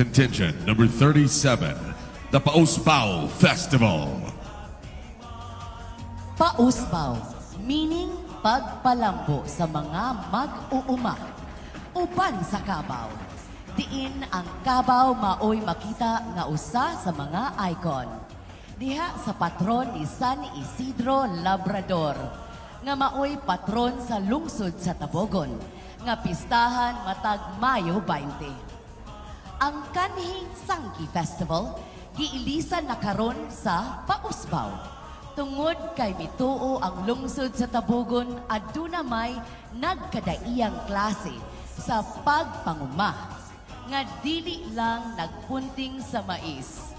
Contingent Number 37, the Pausbaw Festival. Pausbaw, meaning pagpalambo sa mga mag-uuma. Uban sa kabaw. Diin ang kabaw maoy makita nga usa sa mga icon. Diha sa patron ni San Isidro Labrador, nga maoy patron sa lungsod sa Tabogon, nga pistahan matag Mayo 20. Ang kanhing Sangki Festival, giilisan na karon sa Pausbaw. Tungod kay mituo ang lungsod sa Tabogon, aduna may nagkadaiyang klase sa pagpanguma, nga dili lang nagpunting sa mais.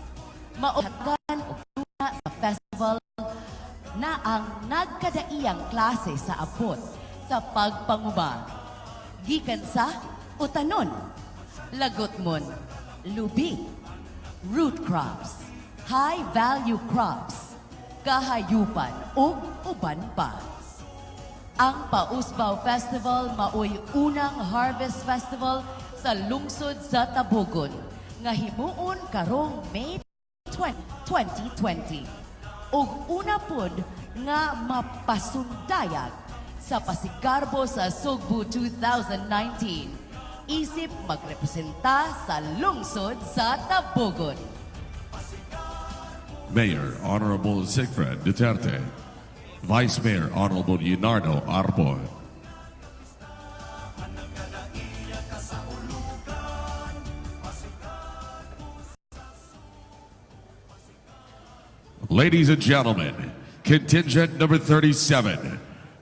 Maohatan og tuna sa festival na ang nagkadaiyang klase sa abot sa pagpanguma. Gikan sa utanon, lagotmon, lubi, root crops, high-value crops, kahayupan ug uban pa. Ang Pausbaw Festival maoy unang harvest festival sa lungsod sa Tabogon nga himuon karong May 2020 ug una pod nga mapasundayag sa Pasigarbo sa Sugbo 2019 isip magrepresenta sa lungsod sa Tabogon. Mayor Honorable Sigfred Duterte, Vice Mayor Honorable Leonardo Arbon. Ladies and gentlemen, Contingent Number 37,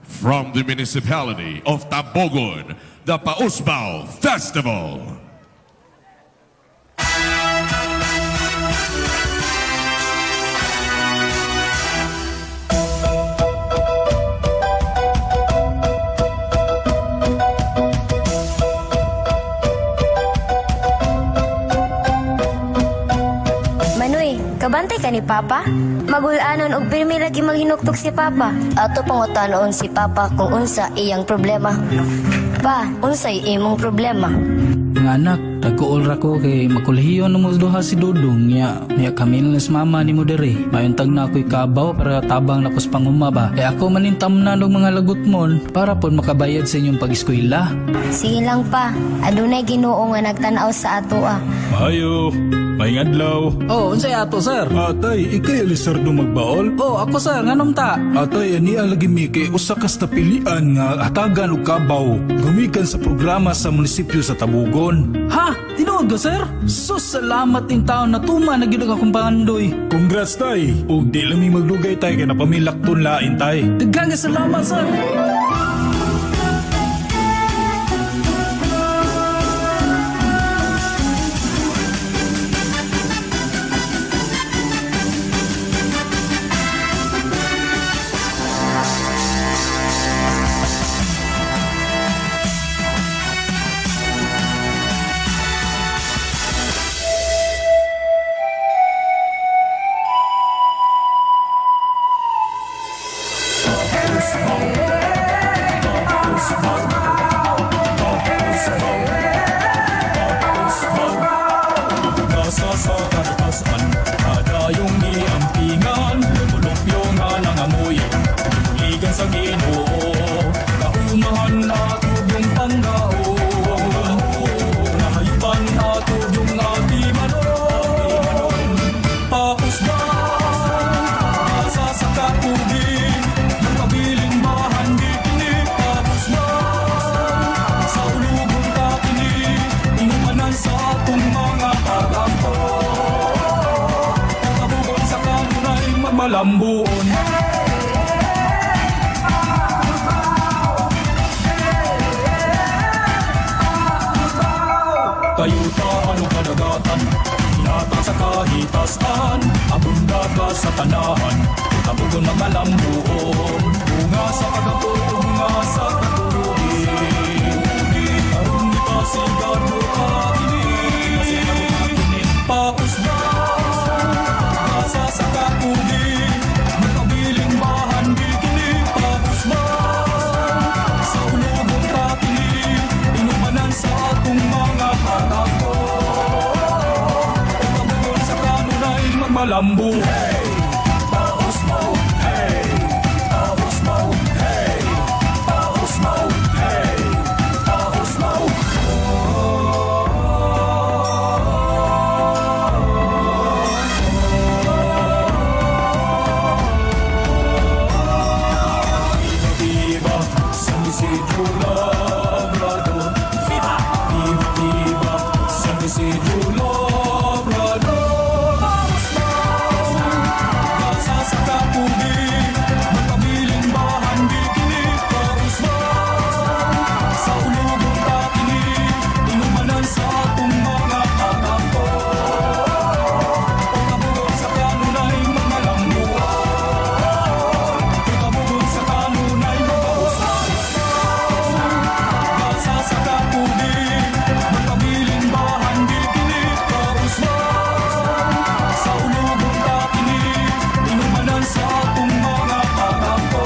from the Municipality of Tabogon, the Pausbaw Festival. Kabantay ka ni Papa? Magulanon og pirmi lagi maghinuktok si Papa. Ato pangutanoon si Papa kung unsa iyang problema. Pa, unsay imong problema? Nga anak, tagkuol ra ko kay makulihiyon mo duha si Dudong niya kami na sa mama ni mo dere. Mayon tag na ako'y kabaw para tabang nakos panguma ba. Kaya ako manintam na ng mga lagot mon para pon makabayad sa inyong pag-eskwela. Sige lang pa, adunay Ginoo nga nagtanaw sa ato ah. Mayo, may adlaw. Oh, unsay ato sir? Atay, ikay alisardo magbaol? Oh, ako sir, nganong ta? Atay, ani alagi miki usa ka sa pilian nga hatagan og kabaw. Gumikan sa programa sa munisipyo sa Tabogon. Ha? Tinuod ka sir? Sus, salamat ting taon na tuma na gid akong pangandoy. Congrats tay. Og di lami magdugay tay kay napamilakton lain tay. Daghang salamat sir. Sa kalikasan, adayong niampingan, lumulumpyo nga nangamuyin, luligan sa Ginoo, kaumahan nato yung panggaon, nahayupan nato yung atimanon, Pausbaw, asa sa katubig, mabiling bahan di kini, Pausbaw, sa ulubong katini, inumanan sa atong mga pag-ampo. Malambuon kayutaan o kadagatan, hinatang sa kahitasan, abunda ka sa tanahan, Tabogon malambuon, bunga sa kagapot, bunga sa katuruin, aron ni Pasigarbo katini, Pausbaw, asa sa katubig, magkabiling bahan di kini, Pausbaw, sa ulubong katini, inumanan sa atong mga patako. malambo. Hey, Pausbaw, hey, Pausbaw, hey, Pausbaw, hey, Pausbaw. Viva San Isidro Labrador. Viva! Viva, viva San Isidro Labrador. Basa sa kapugin, magpabiling bahan bikinig. Pausbaw, sa ulubong takinig, inumanan sa atong mga anak-po. Pagkabugon sa kanunay mga lambuan, pagkabugon sa kanunay mga basa sa kapugin, magpabiling bahan bikinig. Pausbaw, sa ulubong takinig, inumanan sa atong mga anak-po.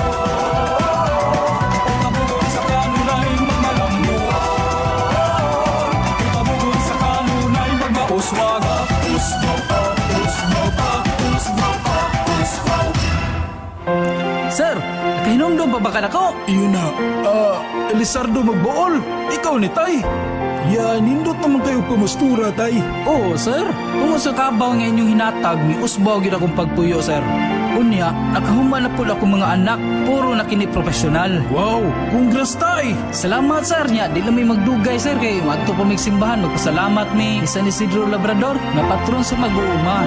Pagkabugon sa kanunay mga lambuan, pagkabugon sa kanunay mga uswaga. Usbaw pa, usbaw pa, usbaw pa, usbaw. Sir, kahinumdum pa ba ka na ko? Iyon na, Elisardo Magbool, ikaw ni Tay. Ya, nindot naman kayo pumustura, Tay. Oo, sir. Kung sa kabaw nga inyong hinatag, ni usbaw gid akong pagpuyo, sir. Unya, nakahuman na po ako mga anak, puro na kini profesional. Wow, congrats, Tay. Salamat, sir. Nya, di lang may magdugay, sir. Kay madto pa may simbahan. Magpasalamat mi San Isidro Labrador, nga patron sa mag-uuma.